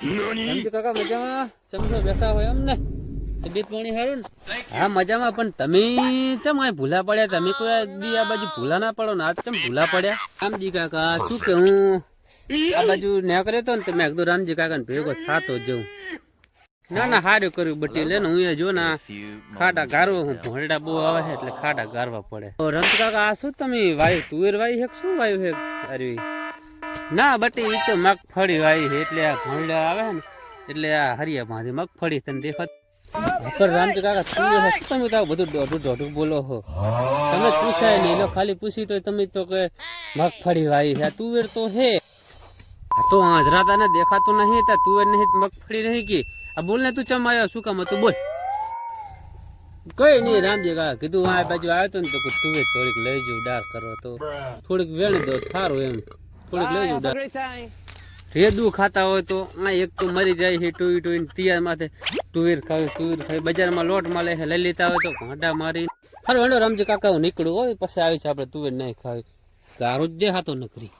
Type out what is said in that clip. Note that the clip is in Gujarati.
સમજુ કાકા મજામાં ચમચો બેઠા હોય એમ ને તબિયત પાણી સારું ને? હા મજામાં, પણ તમે ચમ આ ભૂલા પડ્યા? તમે કોઈ દી આ બાજુ ભૂલા ના પડો ને આજ ચમ ભૂલા પડ્યા? રામજી કાકા શું કે હું આ બાજુ નીકળ્યો તો ને તો મેં કીધું રામજી કાકા ને ભેગો થાતો જઉં. ના ના સારું કર્યું બટી લે ને હું જો ને ખાડા ગારવો હું ભોંયડા બહુ આવે છે એટલે ખાડા ગારવા પડે. રમજી કાકા આ શું તમે વાયુ તુવેર વાય છે શું વાયુ છે? અરે ના બટી એ તો મગફળી વાય છે એટલે આ ભોંયડા આવે ને એટલે આ હરિયા માંથી મગફળી તને દેખાત. રામજી કાકા તુવેર તમે તો બધું દોઢું બોલો છો. તમે પૂછાય નહીં એનો ખાલી પૂછી તો તમે તો કે મગફળી વાય છે. તુવેર તો હે તો હાજરાતા ને દેખાતું નહીં તા તુવેર નહીં મગફળી નહીં કે આ બોલ ને તું ચમ આવ્યો શું કામ હતું બોલ? કઈ નહીં રામજી કાકા કીધું આ બાજુ આવ્યો તો ને તો તુવેર થોડીક લઈ જવું ડાર કરો તો થોડીક વેણી દો સારું એમ થોડીક લઈ જવું ડાર. રેદું ખાતા હોય તો આ એક તો મરી જાય છે ટોઈ ટોઈને તિયાર માથે તુવેર ખાવી બજારમાં લોટ મળે છે લઈ લેતા હોય તો ભાંડા મારી. હારું હેડો રામજી કાકા હું નીકળું હોય પછી આવી છે આપણે તુવેર નહીં ખાવી ગારું જ દે હાતો નકરી.